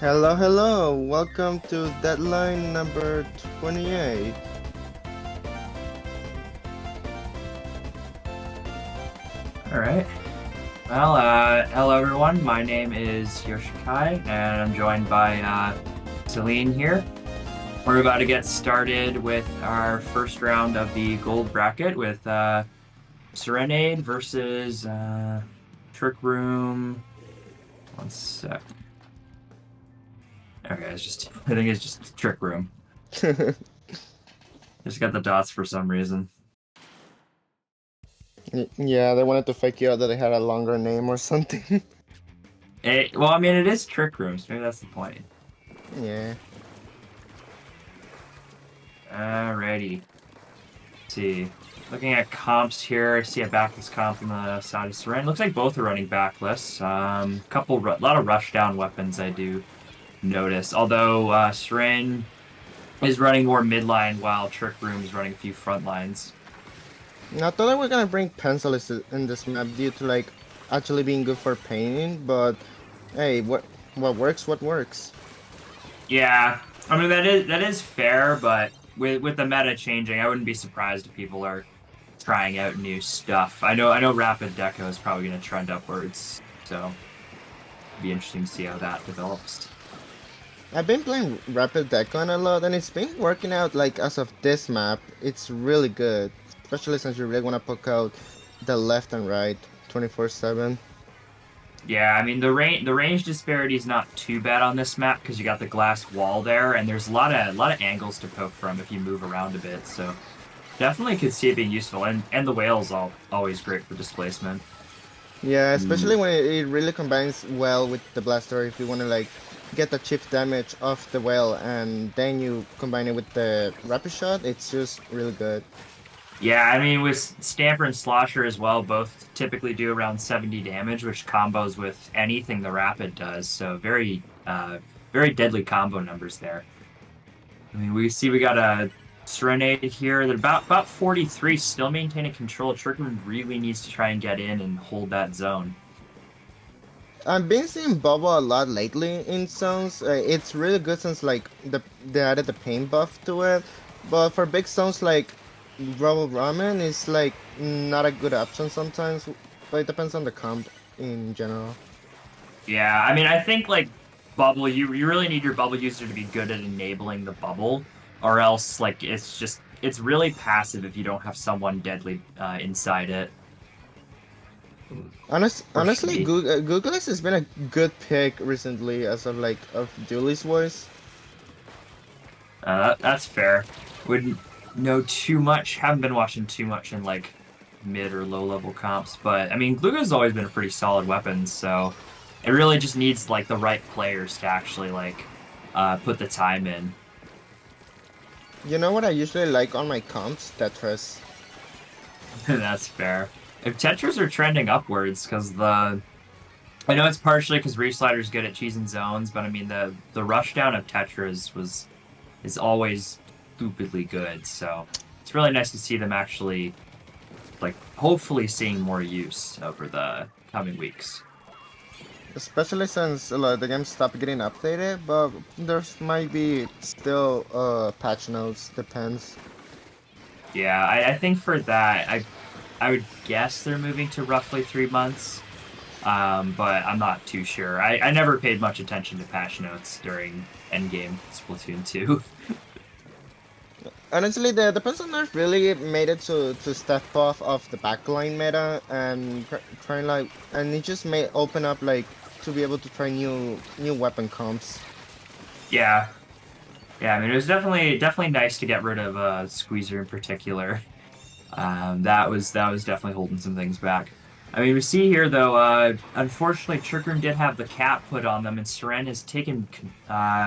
Hello, hello. Welcome to deadline number 28. All right. Well, hello everyone. My name is Yoshikai, and I'm joined by Celine here. We're about to get started with our first round of the gold bracket with Serenade versus Trick Room. One sec. Okay, I think it's just Trick Room. Just got the dots for some reason. Yeah, they wanted to fake you out that they had a longer name or something. Well, I mean, it is Trick Room, so maybe that's the point. Yeah. Alrighty. See. Looking at comps here, I see a backless comp on the side of Seren. Looks like both are running backless. A lot of rushdown weapons I do notice. Although Seren is running more midline while Trick Room is running a few front lines. I thought they were gonna bring pencils in this map due to actually being good for painting, but hey, what works, what works. Yeah, I mean that is fair, but with the meta changing, I wouldn't be surprised if people are trying out new stuff. I know Rapid Deco is probably going to trend upwards, so it'd be interesting to see how that develops. I've been playing Rapid Decon a lot, and it's been working out as of this map. It's really good, especially since you really want to poke out the left and right 24/7. Yeah, I mean the range disparity is not too bad on this map because you got the glass wall there, and there's a lot of angles to poke from if you move around a bit. So definitely could see it being useful, and the whale's always great for displacement. Yeah, especially Mm. when it really combines well with the blaster. If you want to get the chief damage off the whale and then you combine it with the rapid shot, it's just really good. Yeah, I mean with Stamper and Slosher as well, both typically do around 70 damage, which combos with anything the Rapid does. So very deadly combo numbers there. I mean, we got a Serenade here. They're about 43, still maintaining control. Trickman really needs to try and get in and hold that zone. I've been seeing Bubble a lot lately in zones. It's really good since they added the pain buff to it. But for big zones like Rubble Ramen is not a good option sometimes. But it depends on the comp in general. Yeah, I mean, I think like bubble, you really need your bubble user to be good at enabling the bubble, or else like it's really passive if you don't have someone deadly inside it. Or Honestly, shitty. Google has been a good pick recently as of Julie's voice. That's fair. Wouldn't know too much. Haven't been watching too much in like mid or low level comps, but I mean, Gluga's always been a pretty solid weapon, so it really just needs like the right players to actually like put the time in. You know what I usually like on my comps? Tetris. That's fair. If Tetras are trending upwards, because I know it's partially because Reef Slider's good at cheesing zones, but I mean the rush down of Tetras is always stupidly good, so it's really nice to see them actually like hopefully seeing more use over the coming weeks. Especially since the game stopped getting updated, but there's might be still patch notes, depends. Yeah, I think for that, I would guess they're moving to roughly 3 months, but I'm not too sure. I never paid much attention to patch notes during Endgame Splatoon 2. Honestly, the person nerf really made it to step off of the backline meta and trying and it just may open up to be able to try new weapon comps. Yeah, yeah. I mean, it was definitely nice to get rid of Squeezer in particular. That was definitely holding some things back. I mean, we see here though. Unfortunately, Trick Room did have the cap put on them, and Seren has taken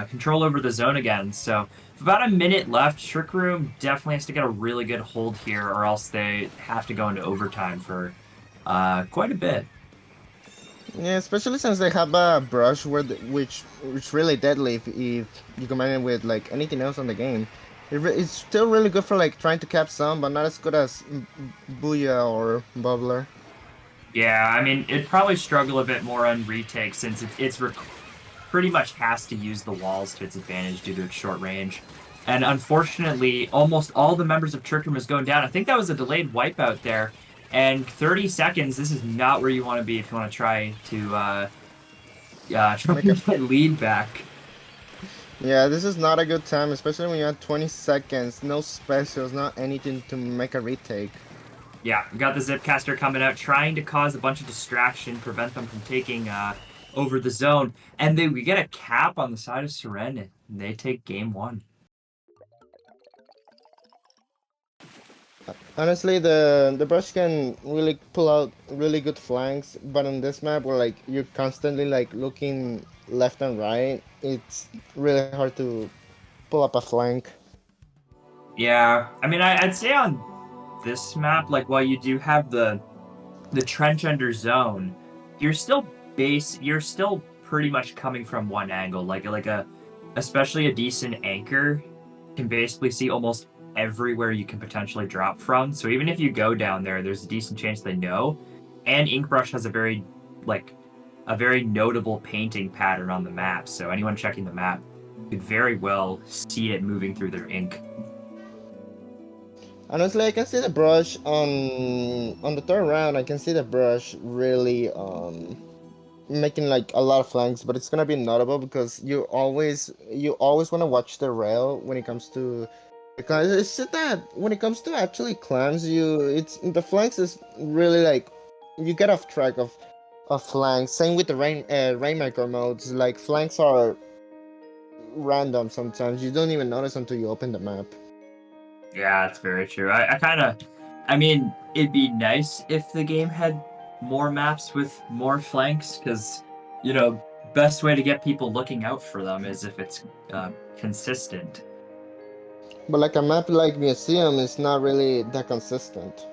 control over the zone again. So, with about a minute left, Trick Room definitely has to get a really good hold here, or else they have to go into overtime for quite a bit. Yeah, especially since they have a brush which really deadly if you combine it with anything else on the game. It's still really good for trying to cap some, but not as good as Booyah or Yeah, I mean, it'd probably struggle a bit more on retake since it's pretty much has to use the walls to its advantage due to its short range. And unfortunately, almost all the members of Trick Room is going down. I think that was a delayed wipeout there. And 30 seconds, this is not where you want to be if you want to try to try Make to a get lead back. Yeah, this is not a good time, especially when you have 20 seconds, no specials, not anything to make a retake. Yeah, we got the Zipcaster coming out, trying to cause a bunch of distraction, prevent them from taking over the zone. And we get a cap on the side of Seren, and they take game one. Honestly, the brush can really pull out really good flanks, but on this map where like you're constantly like looking left and right, it's really hard to pull up a flank. Yeah, I mean, I'd say on this map, like while you do have the trench under zone, you're still pretty much coming from one angle. Like especially a decent anchor can basically see almost everywhere you can potentially drop from. So even if you go down there, there's a decent chance they know. And Inkbrush has a very notable painting pattern on the map. So anyone checking the map could very well see it moving through their ink. Honestly, I can see the brush on the third round. I can see the brush really making like a lot of flanks, but it's gonna be notable because you always want to watch the rail when it comes to, because it's just that when it comes to actually clams, it's the flanks is really like you get off track of flanks. Same with the rainmaker modes. Like flanks are random sometimes. You don't even notice until you open the map. Yeah, that's very true. I mean, it'd be nice if the game had more maps with more flanks, because, best way to get people looking out for them is if it's consistent. But like a map like Museum is not really that consistent.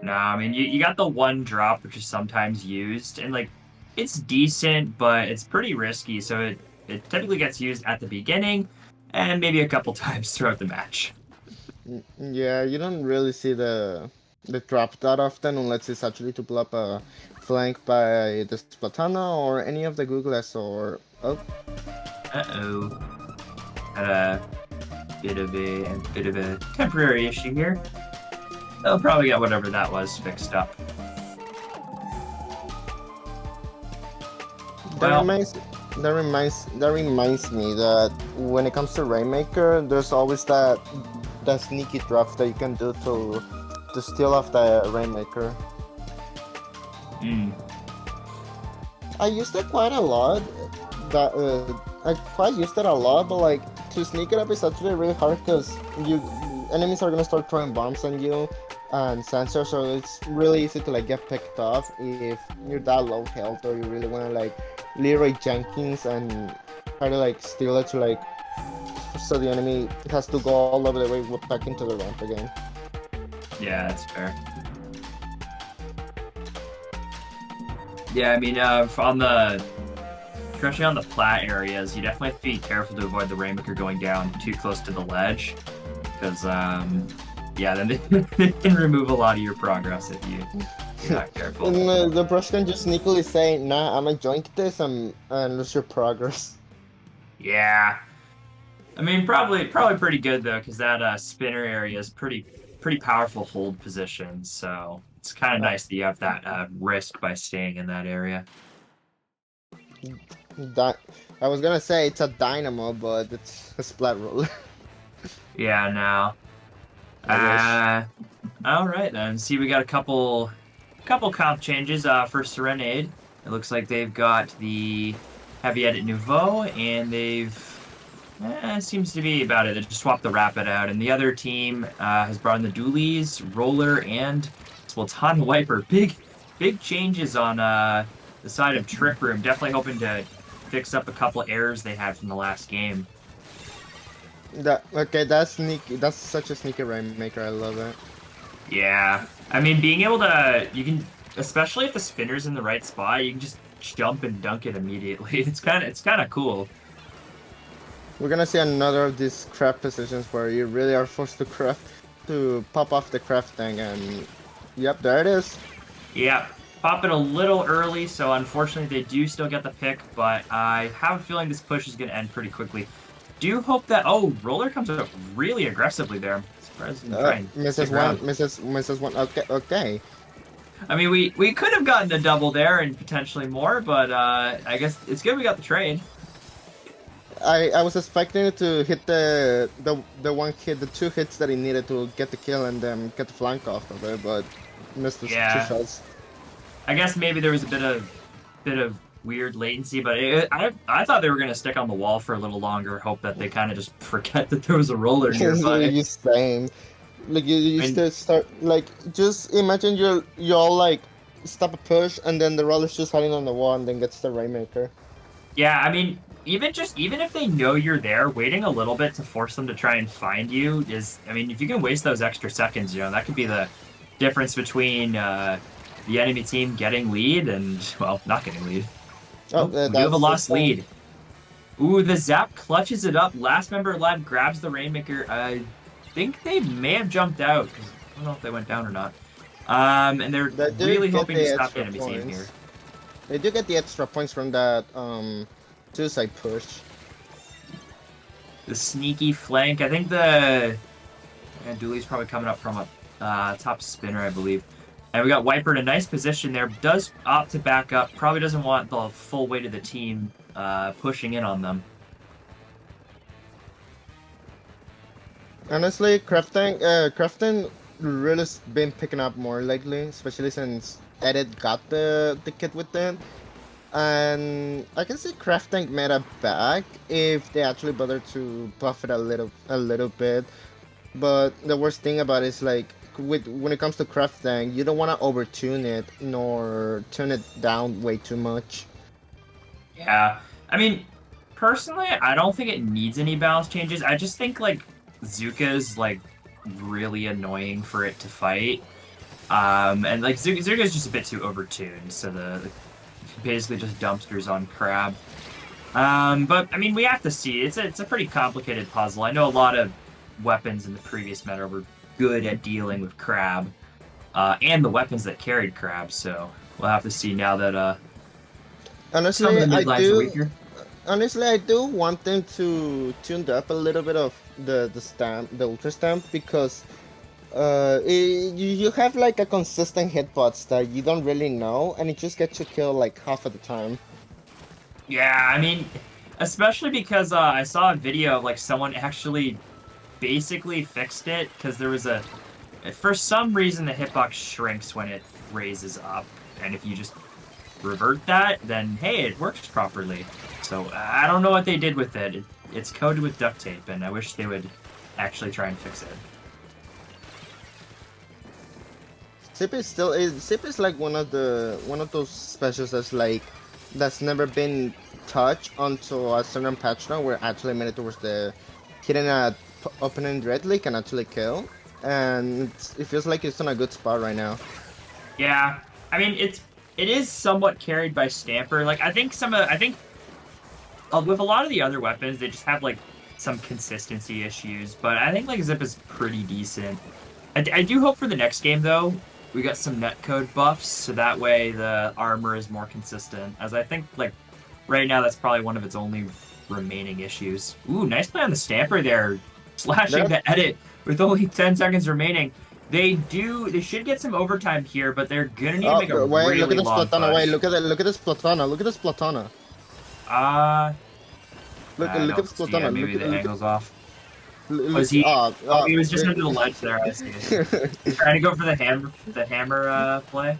No, I mean, you got the one drop, which is sometimes used, and, like, it's decent, but it's pretty risky, so it typically gets used at the beginning and maybe a couple times throughout the match. Yeah, you don't really see the drop that often unless it's actually to pull up a flank by the Splatana or any of the Googles or oh. Uh-oh. Had a bit of a temporary issue here. They'll probably get whatever that was fixed up. That reminds me that when it comes to Rainmaker, there's always that sneaky draft that you can do to steal off the Rainmaker. I used it quite a lot. I quite used it a lot, but like to sneak it up is actually really hard because enemies are gonna start throwing bombs on you and sensors, so it's really easy to like get picked off if you're that low health or you really wanna like Leroy Jenkins and try to like steal it to like so the enemy has to go all over the way back into the ramp again. Yeah, that's fair. Yeah, I mean, especially on the plat areas, you definitely have to be careful to avoid the Rainmaker going down too close to the ledge, because, yeah, then they can remove a lot of your progress if you're not careful. And the brush can just sneakily say, nah, I'm gonna joink this and lose your progress. Yeah. I mean, probably pretty good, though, because that spinner area is pretty powerful hold position, so it's kind of nice that you have that risk by staying in that area. I was gonna say it's a dynamo, but it's a splat roller. Yeah, no. All right then. See, we got a couple comp changes for Serenade. It looks like they've got the Heavy Edit Nouveau, and they've seems to be about it. They just swapped the Rapid out, and the other team has brought in the Dualies, Roller, and Splatana Wiper. Big changes on the side of Trick Room. Definitely hoping to fix up a couple errors they had from the last game. That's sneaky. That's such a sneaky Rainmaker. I love it. Yeah, I mean, being able to, you can, especially if the spinner's in the right spot, you can just jump and dunk it immediately. It's kind of cool. We're gonna see another of these craft positions where you really are forced to pop off the craft thing, and yep, there it is. Yeah, pop it a little early, so unfortunately they do still get the pick, but I have a feeling this push is going to end pretty quickly. Do hope that... Oh, Roller comes up really aggressively there. I'm surprised he didn't try and Misses stick one, around. misses one. Okay, okay. I mean, we could have gotten a double there and potentially more, but I guess it's good we got the trade. I was expecting it to hit the one hit, the two hits that he needed to get the kill and then get the flank off of it, but missed the two Yeah. shots. I guess maybe there was a bit of weird latency, but I thought they were gonna stick on the wall for a little longer, hope that they kind of just forget that there was a roller nearby. You same. Like you I used mean, to start like just imagine you all like stop a push and then the roller's just hiding on the wall and then gets the Rainmaker. yeah, I mean, even if they know you're there, waiting a little bit to force them to try and find you is, I mean, if you can waste those extra seconds, that could be the difference between the enemy team getting lead and, well, not getting lead. Oh, We do have a lost lead. Ooh, the Zap clutches it up. Last member alive grabs the Rainmaker. I think they may have jumped out, because I don't know if they went down or not. And they're They do really get hoping the to stop the extra enemy team points. here. They do get the extra points from that suicide push. The sneaky flank. I think the Dooley's probably coming up from a top spinner, I believe. And we got Wiper in a nice position there. Does opt to back up. Probably doesn't want the full weight of the team pushing in on them. Honestly, Crafton really been picking up more lately, especially since Edit got the kit with it. And I can see Crafting meta back if they actually bother to buff it a little bit. But the worst thing about it is like when it comes to Crafting, you don't want to overtune it nor tune it down way too much. Yeah. I mean, personally, I don't think it needs any balance changes. I just think, like, Zuka's, like, really annoying for it to fight. And, like, Zuka's just a bit too overtuned, so the basically just dumpsters on Crab. But, I mean, we have to see. It's a pretty complicated puzzle. I know a lot of weapons in the previous meta were good at dealing with Crab, and the weapons that carried Crab, so we'll have to see now that, some of Honestly, the mid-lanes are weaker. honestly, I do want them to tune up a little bit of the ultra stamp because you have like a consistent hitbox that you don't really know, and it just gets you killed like half of the time. Yeah, I mean, especially because I saw a video of like someone actually basically fixed it because there was for some reason the hitbox shrinks when it raises up, and if you just revert that, then hey, it works properly. So I don't know what they did with it. It's coded with duct tape, and I wish they would actually try and fix it. Sip is like one of those specials that's never been touched until a certain patch now where actually made it towards the hitting a opponent directly can actually kill, and it feels like it's in a good spot right now. Yeah, I mean it is somewhat carried by Stamper. Like I think with a lot of the other weapons they just have like some consistency issues, but I think like Zip is pretty decent. I do hope for the next game though we got some netcode buffs so that way the armor is more consistent. As I think like right now that's probably one of its only remaining issues. Ooh, nice play on the Stamper there, slashing the edit with only 10 seconds remaining. They should get some overtime here, but they're gonna need to make a Wait, really look at this long Platana. push. Wait, look at this Platana. Look at this Platana. Look I at don't this see it. Platana. Maybe the angle's off. Look, Was he? oh, He was just under the ledge there. I see it. Trying to go for the hammer play.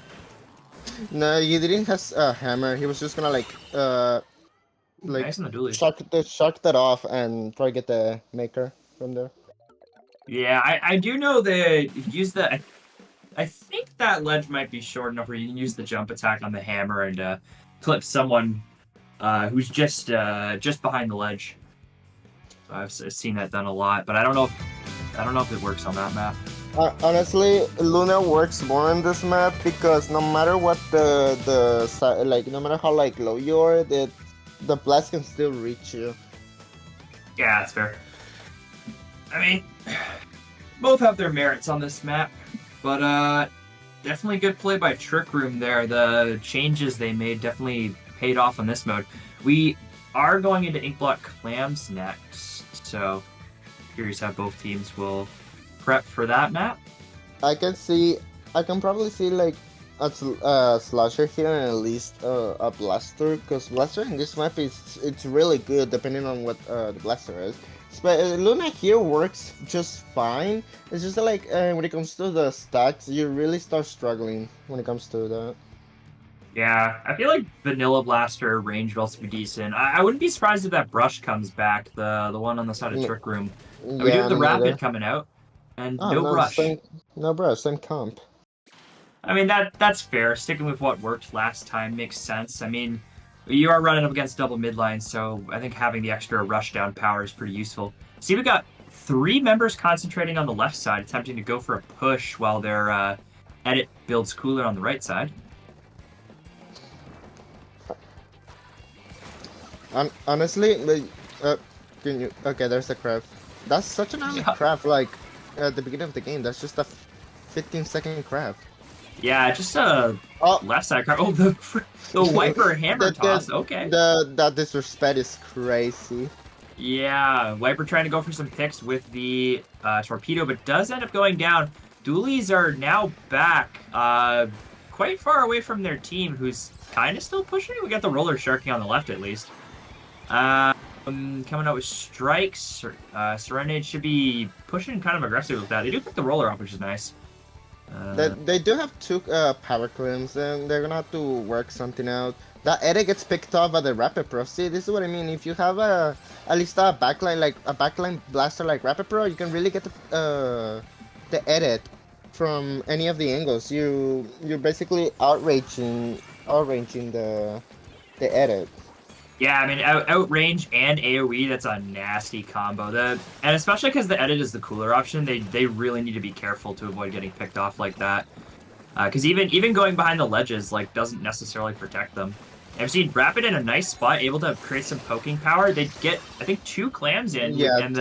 No, he didn't have a hammer. He was just gonna like Nice on the dually. shark that off and try to get the maker from there. Yeah, I do know that you use the. I think that ledge might be short enough where you can use the jump attack on the hammer and clip someone who's just behind the ledge. I've seen that done a lot, but I don't know if it works on that map. Honestly, Luna works more on this map because no matter what no matter how like low you are, the blast can still reach you. Yeah, that's fair. I mean, both have their merits on this map, but definitely good play by Trick Room there. The changes they made definitely paid off on this mode. We are going into Inkblot Clams next, so curious how both teams will prep for that map. I can see, I can probably see like slasher here and at least a blaster, because blaster in this map is it's really good depending on what the blaster is. But Luna here works just fine. It's just like when it comes to the stacks, you really start struggling when it comes to that. Yeah, I feel like Vanilla Blaster range will also be decent. I wouldn't be surprised if that brush comes back, the one on the side of Mm, Trick Room. And we do have Yeah, the me neither. Rapid coming out, and Oh no no, brush. same, no bro, same comp. I mean that's fair. Sticking with what worked last time makes sense. I mean, you are running up against double midline, so I think having the extra rushdown power is pretty useful. See, we got 3 members concentrating on the left side, attempting to go for a push while their edit builds cooler on the right side. Honestly, like, can you? Okay, there's a craft. That's such an early Yeah. craft. Like at the beginning of the game, that's just a 15-second craft. Yeah, just a Oh, left side card. Oh, the wiper hammer toss. Okay. that disrespect is crazy. Yeah, wiper trying to go for some picks with the torpedo, but does end up going down. Doolies are now back, quite far away from their team, who's kind of still pushing. We got the roller sharking on the left at least. Coming out with strikes. Serenade should be pushing kind of aggressive with that. They do pick the roller up, which is nice. They do have 2 power claims, and they're gonna have to work something out. That edit gets picked up by the Rapid Pro. See, this is what I mean. If you have at least a backline, like a backline blaster like Rapid Pro, you can really get the edit from any of the angles. You're basically outraging the edit. Yeah, I mean, outrange and AoE, that's a nasty combo. And especially because the edit is the cooler option, they really need to be careful to avoid getting picked off like that. Because even going behind the ledges like doesn't necessarily protect them. I've seen Rapid in a nice spot, able to create some poking power. They get, I think, 2 clams in, Yeah. and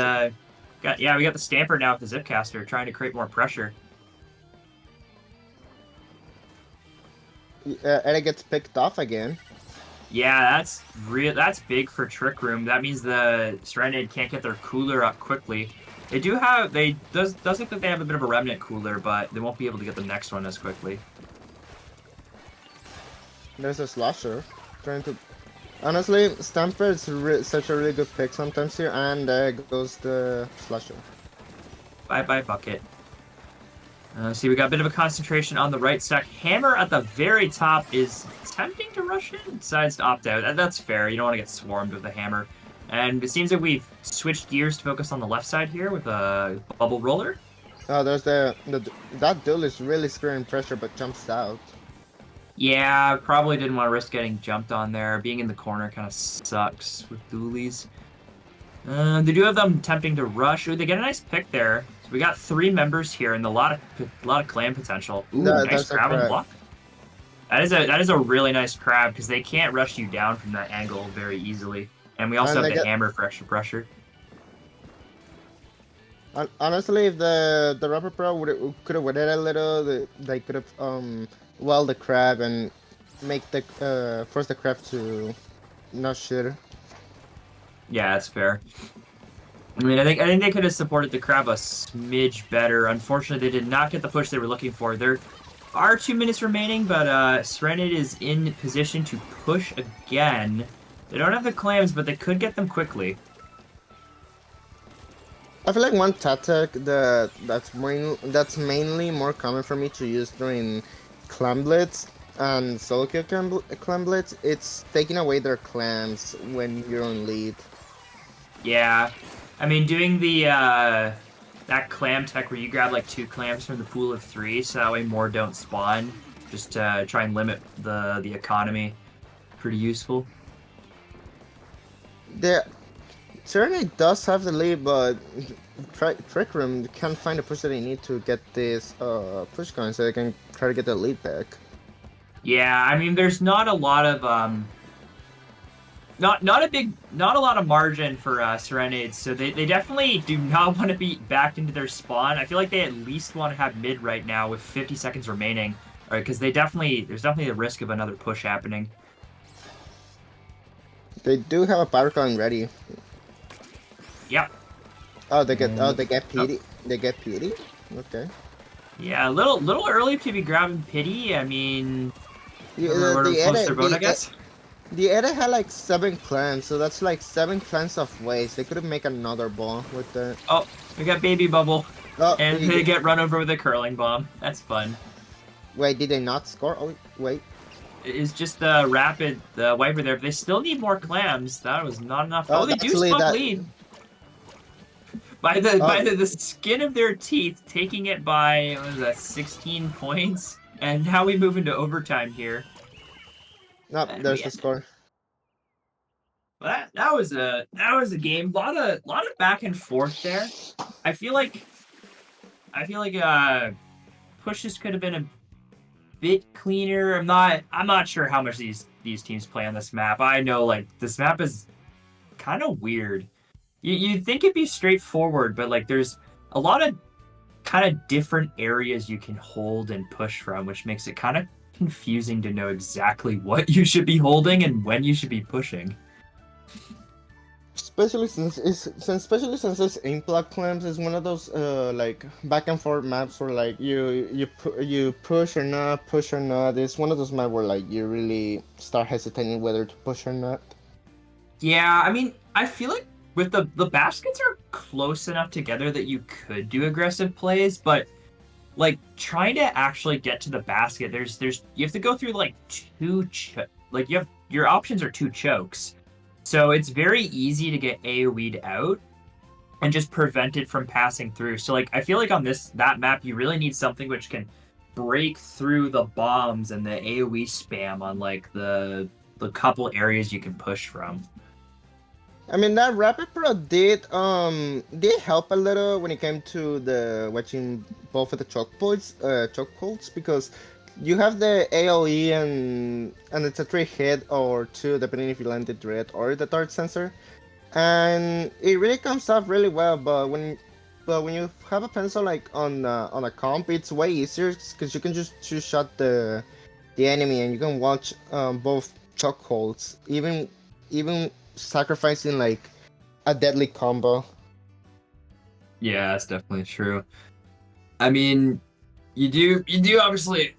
we got the Stamper now with the Zipcaster trying to create more pressure. Edit gets picked off again. Yeah, that's big for Trick Room. That means the Serenade can't get their cooler up quickly. They do have does look like they have a bit of a remnant cooler, but they won't be able to get the next one as quickly. There's a slasher trying to. Honestly, Stamper is such a really good pick sometimes here, and there goes the slasher. Bye bye bucket. See, we got a bit of a concentration on the right stack. Hammer at the very top is attempting to rush in, decides to opt out. That's fair. You don't want to get swarmed with the hammer. And it seems like we've switched gears to focus on the left side here with a bubble roller. Oh, there's that duel is really screwing pressure, but jumps out. Yeah, probably didn't want to risk getting jumped on there. Being in the corner kind of sucks with dualies. They do have them attempting to rush. Ooh, they get a nice pick there. So we got 3 members here and a lot of clan potential. Ooh, nice crab on the block. That is a really nice crab because they can't rush you down from that angle very easily. And we also have the hammer for extra pressure. Honestly, if the Rapid Pro could have waited a little, they could have weld the crab and make the force the crab to not shoot. Yeah, that's fair. I mean, I think they could have supported the crab a smidge better. Unfortunately, they did not get the push they were looking for. There are 2 minutes remaining, but Serenade is in position to push again. They don't have the clams, but they could get them quickly. I feel like one tactic that's mainly more common for me to use during clam blitz and solo kill clam blitz. It's taking away their clams when you're on lead. Yeah, I mean, doing the that clam tech where you grab like 2 clams from the pool of 3, so that way more don't spawn, just to try and limit the economy. Pretty useful. Serenade does have the lead, but Trick Room can't find the push that they need to get this push going, so they can try to get the lead back. Yeah, I mean, there's not a lot of not a lot of margin for Serenades, so they definitely do not want to be backed into their spawn. I feel like they at least want to have mid right now with 50 seconds remaining. right? Because there's definitely the risk of another push happening. They do have a power gun ready. Yep. Oh, And they get oh, pity. They get pity. Okay. yeah, a little early to be grabbing pity. I mean, we're The close to edit a vote, I guess. the edit had like 7 clans, so that's like 7 clans of waste. They could make another ball with that. Oh, we got baby bubble, Oh, and they get run over with a curling bomb. That's fun. wait, did they not score? Oh, wait. It's just the rapid the wiper there, but they still need more clams. That was not enough. Oh, Oh, they that's do lead spot that. lead by the Oh, the skin of their teeth, taking it by what was that 16 points. And now we move into overtime here. no, And there's the score. that was a game. Lot of back and forth there. I feel like pushes could have been a bit cleaner. I'm not sure how much these teams play on this map. I know like this map is kind of weird. You'd think it'd be straightforward, but like there's a lot of kind of different areas you can hold and push from, which makes it kind of confusing to know exactly what you should be holding and when you should be pushing. Especially since this Impla Clamps is one of those like back and forth maps where like you push or not. It's one of those maps where like you really start hesitating whether to push or not. Yeah, I mean, I feel like with the baskets are close enough together that you could do aggressive plays, but like trying to actually get to the basket, there's you have to go through like like you have your options are two chokes. So it's very easy to get AoE'd out and just prevent it from passing through. So like I feel like on that map you really need something which can break through the bombs and the AoE spam on like the couple areas you can push from. I mean that Rapid Pro did help a little when it came to the watching both of the chokeholds because you have the AOE and it's a 3 hit or 2 depending if you land the dread or the dart sensor, and it really comes off really well. But when you have a pencil like on a comp, it's way easier because you can just two shot the enemy and you can watch both chokeholds even sacrificing like a deadly combo. Yeah, that's definitely true. I mean, you do obviously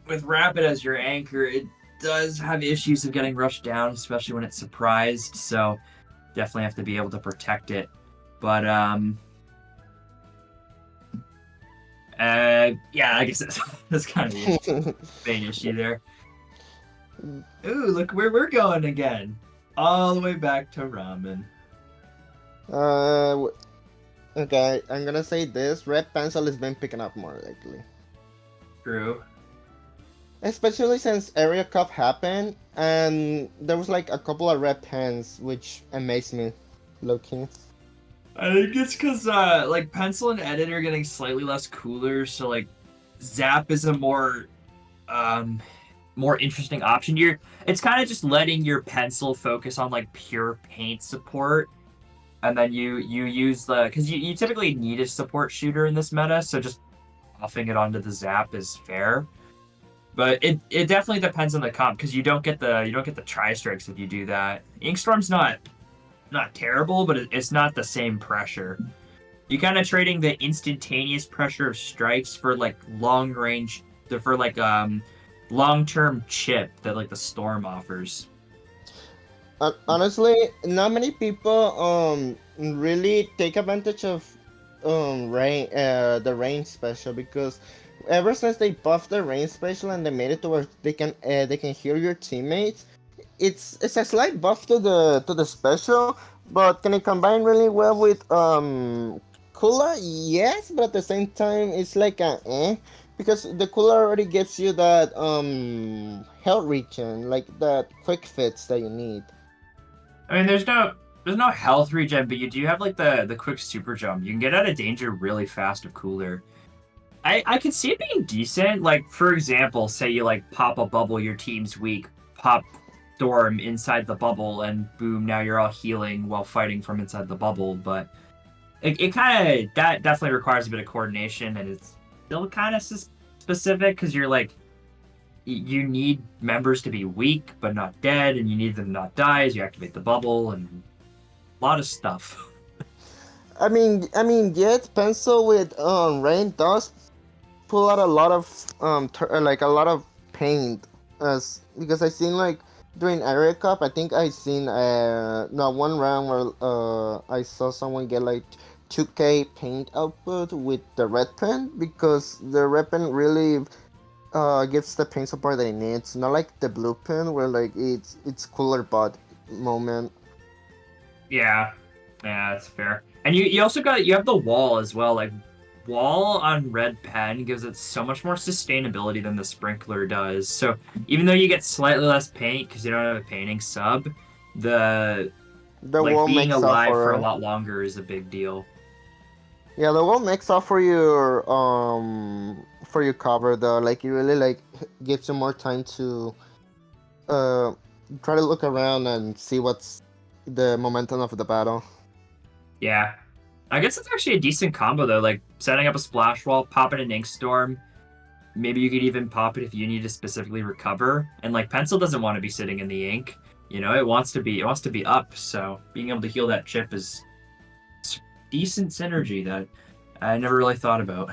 with Rapid as your anchor, it does have issues of getting rushed down, especially when it's surprised. So definitely have to be able to protect it. But yeah, I guess that's kind of the main issue there. Ooh, look where we're going again. All the way back to ramen. uh, okay, I'm gonna say this: Red Pencil has been picking up more lately, True. especially since Area Cup happened, and there was like a couple of red pens, which amazed me, looking. I think it's because like pencil and edit are getting slightly less cooler, so like Zap is a um more interesting option. It's kind of just letting your pencil focus on like pure paint support, and then you use the because you typically need a support shooter in this meta, so just offing it onto the Zap is fair. But it definitely depends on the comp because you don't get the tri strikes if you do that. Inkstorm's not terrible, but it's not the same pressure. You kind of trading the instantaneous pressure of strikes for like long range, for like long term chip that like the Storm offers. Honestly, not many people really take advantage of the rain special because ever since they buffed the rain special and they made it to where they can heal your teammates, it's a slight buff to the special, but can it combine really well with Kula? Yes, but at the same time it's like a because the Kula already gives you that health regen, like that quick fits that you need. I mean, there's no health regen, but you do have like the quick super jump. You can get out of danger really fast with cooler. I can see it being decent. Like for example, say you like pop a bubble, your team's weak, pop Storm inside the bubble, and boom, now you're all healing while fighting from inside the bubble. But it kind of that definitely requires a bit of coordination, and it's still kind of specific because you're like you need members to be weak but not dead, and you need them to not die as you activate the bubble, and a lot of stuff. Yet pencil with rain does pull out a lot of like a lot of paint, as because I seen like during area cup. I think I seen no one round where I saw someone get like 2k paint output with the red pen, because the red pen really gives the paint support that it needs. Not like the blue pen where like it's cooler bot moment. Yeah, yeah, that's fair. And you also you have the wall as well. Like wall on red pen gives it so much more sustainability than the sprinkler does. So even though you get slightly less paint because you don't have a painting sub, the The like wall being makes up alive for a for. lot longer is a big deal. Yeah, the wall makes up for your cover though. Like it really like gives you more time to uh try to look around and see what's the momentum of the battle. Yeah. I guess it's actually a decent combo though, like setting up a splash wall, popping an ink storm. Maybe you could even pop it if you need to specifically recover. And like pencil doesn't want to be sitting in the ink. You know, it wants to be up, so being able to heal that chip is decent synergy that I never really thought about.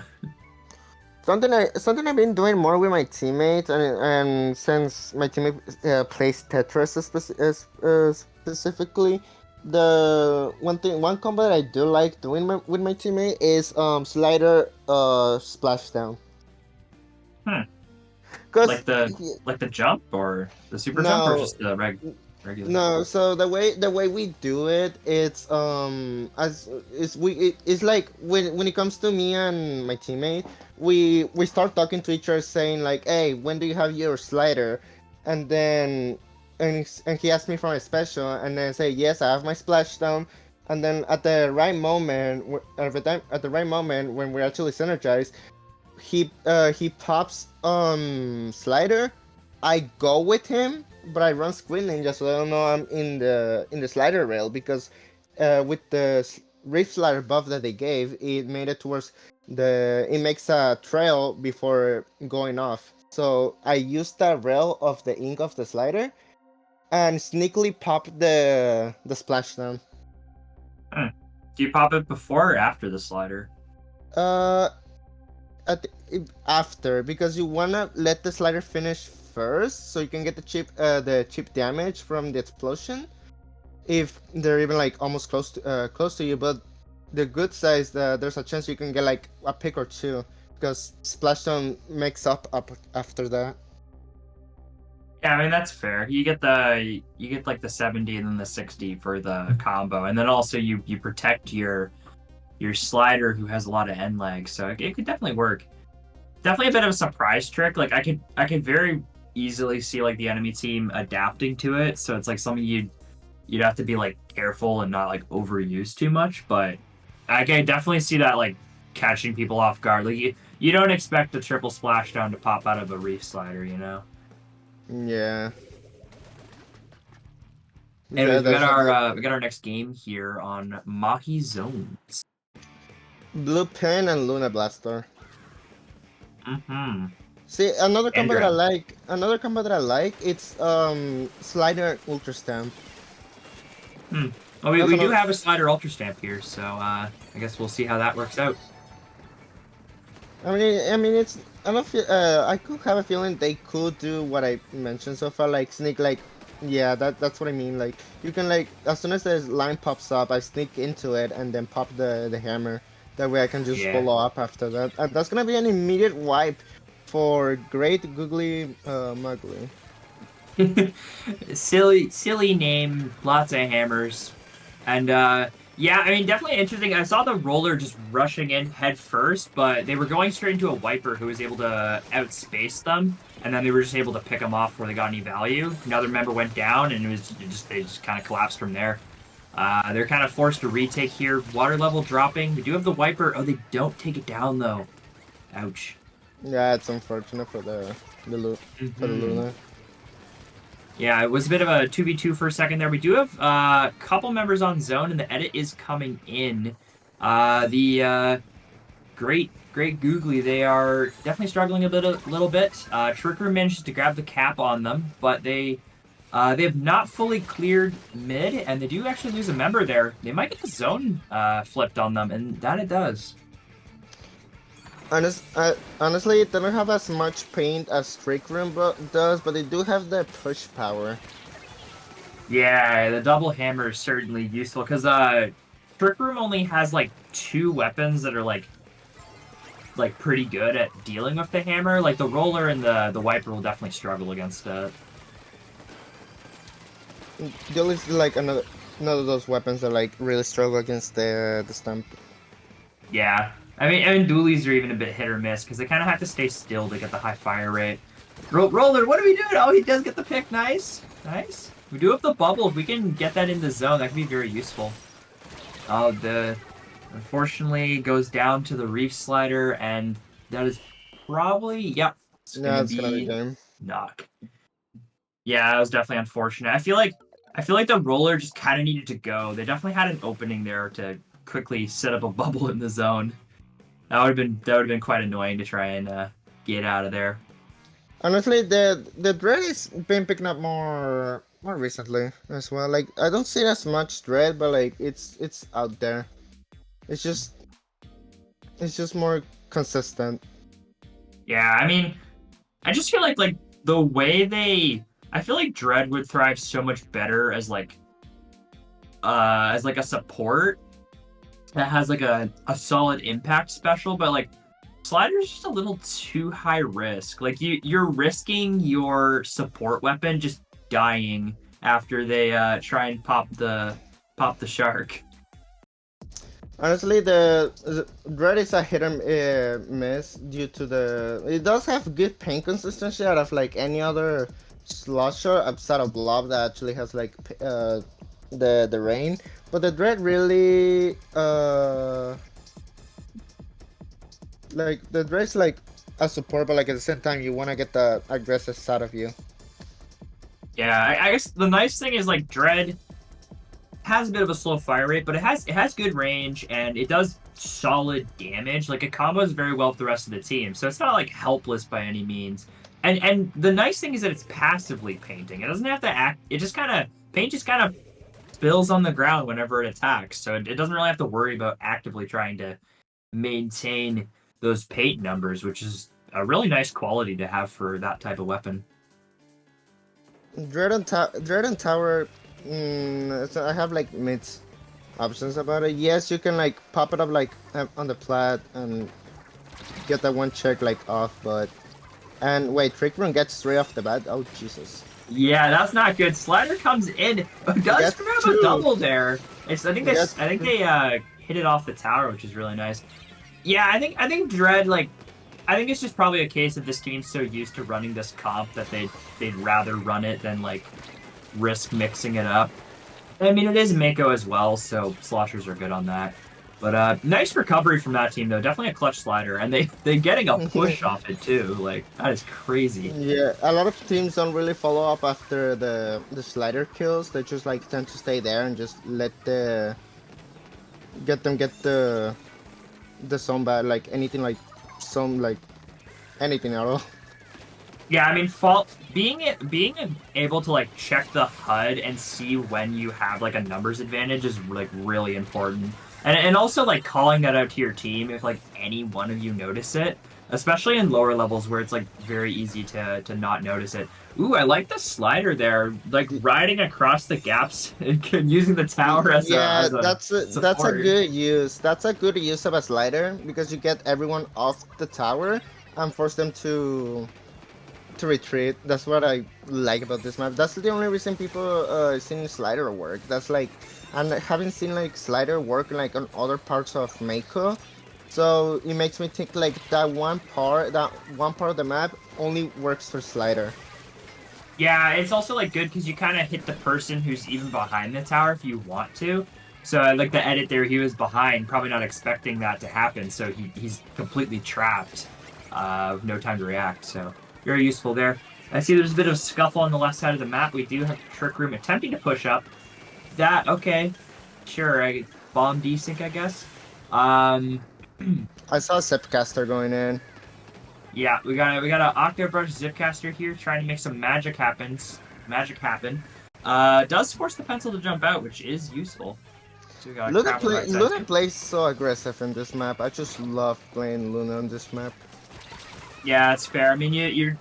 Something I've been doing more with my teammates, and since my teammate plays Tetris specifically, the one combo that I do like doing with my teammate is slider splashdown. Hmm. Cause Like the jump or the super jump or no, just the regular. no, so the way we do it, it's as it's like when it comes to me and my teammate, we start talking to each other saying like, hey, when do you have your slider? And then and he asked me for my special, and then I say yes, I have my splashdown. And then at the right moment, at the right moment when we're actually synergized, he pops slider. I go with him, but I run Squid Ninja, so I don't know I'm in the slider rail, because with the Rift slider buff that they gave, it made it towards it makes a trail before going off. So I used the rail of the ink of the slider and sneakily pop the splashdown. Hmm. Do you pop it before or after the slider? Uh, after, because you wanna let the slider finish first, so you can get the chip damage from the explosion if they're even like almost close to you. But the good side is that there's a chance you can get like a pick or two, because splashdown makes up after that. Yeah, I mean that's fair. You get like the 70 and then the 60 for the combo, and then also you protect your slider who has a lot of end lag, so it could definitely work. Definitely a bit of a surprise trick. Like I could very easily see like the enemy team adapting to it, so it's like something you'd have to be like careful and not like overuse too much. But I can definitely see that like catching people off guard. Like you don't expect a triple splashdown to pop out of a reef slider, you know. Yeah. Anyways, That's we got our next game here on Mahi Zones. Blue Pen and Luna Blaster. Mm-hmm. See, Andrea. another combo that I like, it's slider ultra stamp. Hmm. Well, we, That's we do another. have a slider ultra stamp here, so I guess we'll see how that works out. It's. I don't feel. I could have a feeling they could do what I mentioned so far, like sneak, like, yeah, that's what I mean. Like, you can like, as soon as the line pops up, I sneak into it and then pop the hammer. That way, I can just Yeah. follow up after that. And that's gonna be an immediate wipe for Great Googly Mugly. Silly name, lots of hammers. And yeah, I mean, definitely interesting. I saw the roller just rushing in head first, but they were going straight into a wiper who was able to outspace them, and then they were just able to pick them off before they got any value. Another member went down, and they just kind of collapsed from there. They're kind of forced to retake here. Water level dropping. They do have the wiper. Oh, they don't take it down though. Ouch. Yeah, it's unfortunate for for the Hmm. Luna. Yeah, it was a bit of a 2v2 for a second there. We do have a couple members on zone, and the edit is coming in. The great googly. They are definitely struggling a little bit. Trick Room manages to grab the cap on them, but they have not fully cleared mid, and they do actually lose a member there. They might get the zone flipped on them, and that it does. Honestly, it doesn't have as much paint as Trick Room does, but they do have the push power. Yeah, the double hammer is certainly useful because Trick Room only has like two weapons that are like pretty good at dealing with the hammer. Like the roller and the wiper will definitely struggle against it. Duel is like another of those weapons that like really struggle against the stump. Yeah, I mean, dualies are even a bit hit or miss because they kind of have to stay still to get the high fire rate. Roller, what are we doing? Oh, he does get the pick. Nice, nice. We do have the bubble. If we can get that in the zone, that could be very useful. Oh, unfortunately goes down to the reef slider, and that is probably it's Yeah, it's gonna be game. knock. Yeah, that was definitely unfortunate. I feel like the roller just kind of needed to go. They definitely had an opening there to quickly set up a bubble in the zone. That would have been quite annoying to try and get out of there. Honestly, the dread is been picking up more recently as well. Like I don't see as much dread, but like it's out there. It's just it's just more consistent. Yeah, I mean, I just feel like the way I feel like Dread would thrive so much better as like a support that has like a solid impact special, but like Slider's just a little too high risk. Like you're risking your support weapon just dying after they try and pop the shark. Honestly, the Dread is a hit and miss due to it does have good pain consistency out of like any other slasher outside of Blob that actually has like the rain, but the Dread really like the Dread's like a support, but like at the same time you want to get the aggressive side of you. Yeah, I guess the nice thing is like Dread has a bit of a slow fire rate, but it has good range and it does solid damage. Like it combos very well with the rest of the team, so it's not like helpless by any means. And the nice thing is that it's passively painting. It doesn't have to act. It just kind of paint just kind of spills on the ground whenever it attacks, so it doesn't really have to worry about actively trying to maintain those paint numbers, which is a really nice quality to have for that type of weapon. Dread and Tower. So I have like mixed options about it. Yes, you can like pop it up like on the plat and get that one check like off, but wait, Trick Room gets 3 off the bat. Oh Jesus! Yeah, that's not good. Slider comes in, does grab a double there. I think they hit it off the tower, which is really nice. Yeah, I think Dread I think it's just probably a case of this team's so used to running this comp that they'd rather run it than like risk mixing it up. I mean, it is Mako as well, so sloshers are good on that. But nice recovery from that team, though. Definitely a clutch slider, and they getting a push off it too. Like that is crazy. Yeah, a lot of teams don't really follow up after the slider kills. They just like tend to stay there and just let get the zone bad, like anything like some like anything at all. Yeah, I mean, being able to like check the HUD and see when you have like a numbers advantage is like really important, and also like calling that out to your team if like any one of you notice it, especially in lower levels where it's like very easy to not notice it. Ooh, I like the slider there, like riding across the gaps and using the tower as that's a good use. That's a good use of a slider because you get everyone off the tower and force them to retreat. That's what I like about this map. That's the only reason people seen slider work. That's like, and having seen like slider work like on other parts of Mako, so it makes me think like that one part of the map only works for slider. Yeah, it's also like good because you kind of hit the person who's even behind the tower if you want to. So like the edit there, he was behind, probably not expecting that to happen, so he's completely trapped, with no time to react. So very useful there. I see there's a bit of scuffle on the left side of the map. We do have Trick Room attempting to push up. Okay, sure. Bomb desync, I guess. I saw Zipcaster going in. Yeah, we got an Octobrush Zipcaster here trying to make some magic happen. Does force the pencil to jump out, which is useful. So we got a crap on the right side Luna too. plays so aggressive in this map. I just love playing Luna on this map. Yeah, it's fair. I mean, you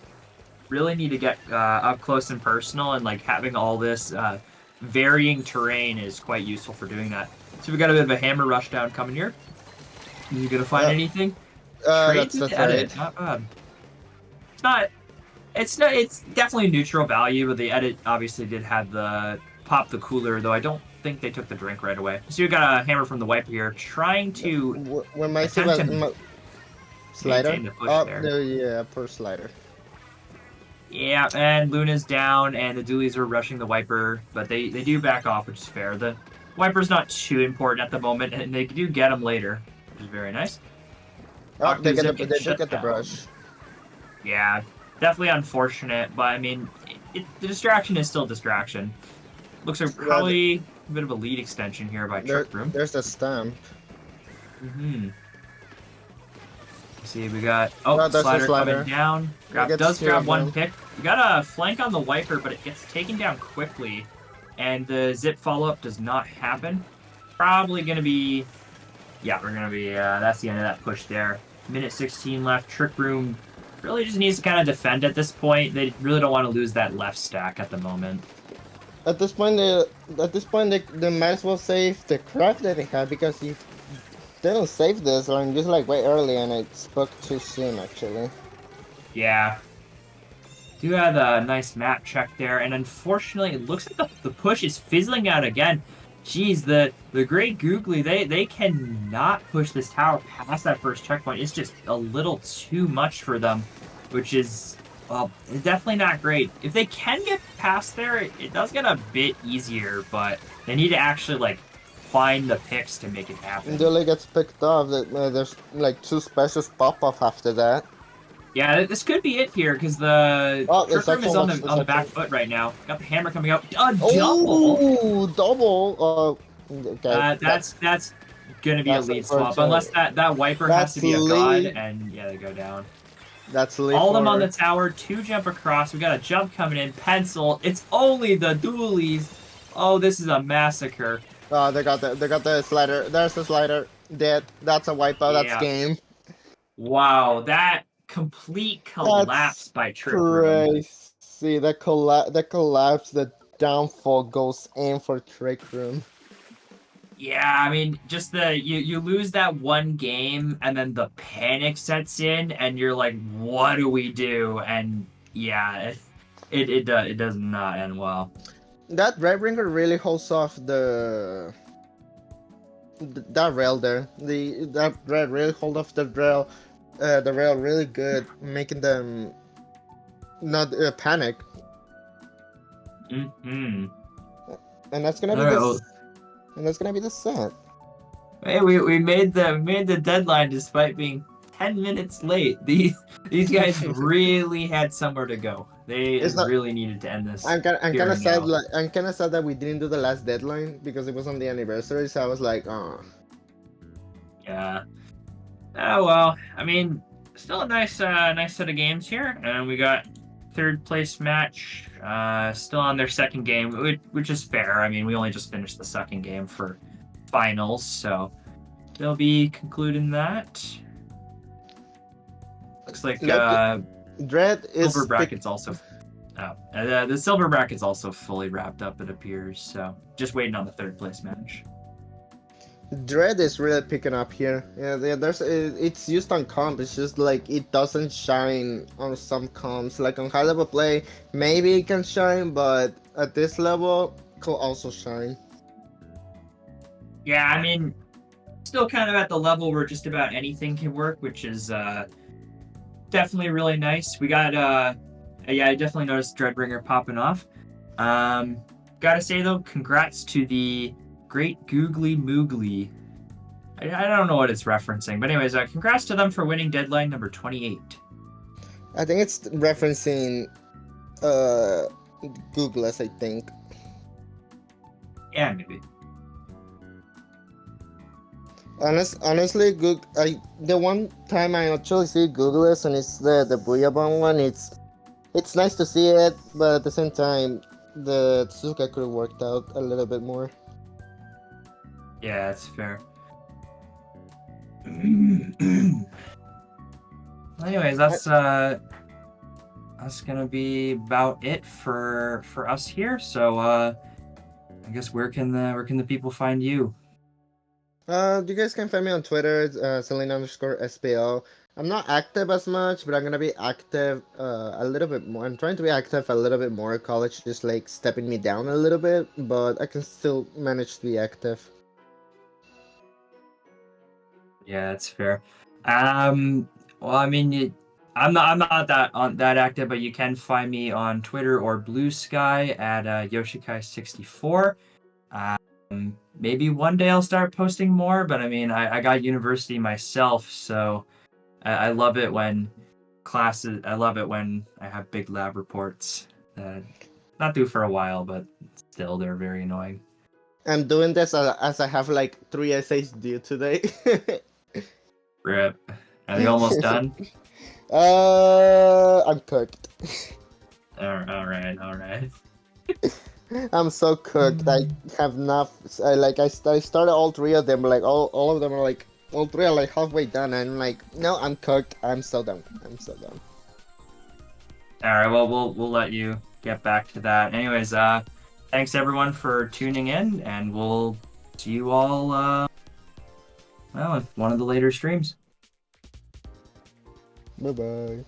really need to get up close and personal, and like having all this varying terrain is quite useful for doing that. So we got a bit of a hammer rush down coming here. Are you gonna find Uh, anything? Trade that's with the the trade. edit, not bad. It's not. It's not. It's definitely neutral value, but the edit obviously did have the pop the cooler, though I don't think they took the drink right away. So you got a hammer from the wiper here, trying to When my attempt to slider? maintain the push Oh, there. no, yeah, poor slider. Yeah, and Luna's down, and the Doolies are rushing the wiper, but they do back off, which is fair. The wiper's not too important at the moment, and they do get him later, which is very nice. Oh, Octozip they gets do shut get the down. brush. Yeah, definitely unfortunate, but I mean, the distraction is still distraction. Looks like Yeah, probably a bit of a lead extension here by Trick Room. there's the stamp. Mm-hmm. See, we got Oh, there's the slider coming slider. down. It Does gets two grab of one them. pick. We got a flank on the wiper, but it gets taken down quickly, and the zip follow up does not happen. Probably gonna be, yeah, we're gonna be. That's the end of that push there. Minute 16 left. Trick Room really just needs to kind of defend at this point. They really don't want to lose that left stack at the moment. At this point, they might as well save the craft that they have because if they don't save this, I'm just like way early and I spoke too soon actually. Yeah. Do have a nice map check there, and unfortunately, it looks like the push is fizzling out again. Jeez, the Great Googly, they cannot push this tower past that first checkpoint. It's just a little too much for them, which is, well, definitely not great. If they can get past there, it does get a bit easier, but they need to actually, like, find the picks to make it happen. Until it gets picked off, there's like two specials pop off after that. Yeah, this could be it here because the Oh, Trick it's Room is actual much. on the back foot right now. Got the hammer coming out. A double. Oh, double. Okay. That's gonna be a That's lead swap unfortunate. unless that wiper has to That's be a god, lead. and yeah, they go down. That's lead All of them on the for. tower. Two jump across. We got a jump coming in. Pencil. It's only the Doolies. Oh, this is a massacre. Oh, they got the slider. There's the slider. That's a wipeout. That's Yeah. game. Wow, that complete collapse That's by Trick Room. crazy. That collapse. The downfall goes in for Trick Room. Yeah, I mean, just you lose that one game, and then the panic sets in, and you're like, what do we do? And yeah, it does not end well. That Red Ringer really holds off that rail there. That red really hold off the rail really good, making them not panic. Mm-hmm. And that's gonna be All right, the well, and that's gonna be the set. hey, we made the deadline despite being 10 minutes late. These guys really had somewhere to go. They It's not. really needed to end this I'm kind here of and sad. now. Like I'm kind of sad that we didn't do the last deadline because it was on the anniversary. So I was like, oh. Yeah. Oh well. I mean, still a nice set of games here, and we got third place match. Still on their second game, which is fair. I mean, we only just finished the second game for finals, so they'll be concluding that. Looks like Dread is silver brackets also. The silver bracket's also fully wrapped up, it appears. So just waiting on the third place match. Dread is really picking up here. Yeah, it's used on comp. It's just like it doesn't shine on some comps. Like on high level play, maybe it can shine, but at this level, could also shine. Yeah, I mean, still kind of at the level where just about anything can work, which is definitely really nice. We got yeah, I definitely noticed Dreadbringer popping off. Gotta say though, congrats to the Great Googly Moogly. I don't know what it's referencing, but anyways, congrats to them for winning deadline number 28. I think it's referencing Googless, I think. Yeah, maybe. Honestly, the one time I actually see Googleless and it's the Booyabon one. It's nice to see it, but at the same time, the Suzuka could have worked out a little bit more. Yeah, it's fair. Anyways, that's gonna be about it for us here. So I guess where can the people find you? You guys can find me on Twitter, Selena_SPL. I'm not active as much, but I'm gonna be active a little bit more. I'm trying to be active a little bit more. College just like stepping me down a little bit, but I can still manage to be active. Yeah, that's fair. Well, I mean, I'm not that active, but you can find me on Twitter or Blue Sky at Yoshikai64. Maybe one day I'll start posting more, but I mean, I got university myself, so I love it when classes. I love it when I have big lab reports that not due for a while, but still they're very annoying. I'm doing this as I have like 3 essays due today. Rip. Are they almost done? I'm cooked. All right. I'm so cooked. I have not. I started all three of them. Like all of them are like all three are like halfway done. And I'm like, no, I'm cooked. I'm so done. I'm so done. All right. Well, we'll let you get back to that. Anyways, thanks everyone for tuning in, and we'll see you all well, in one of the later streams. Bye bye.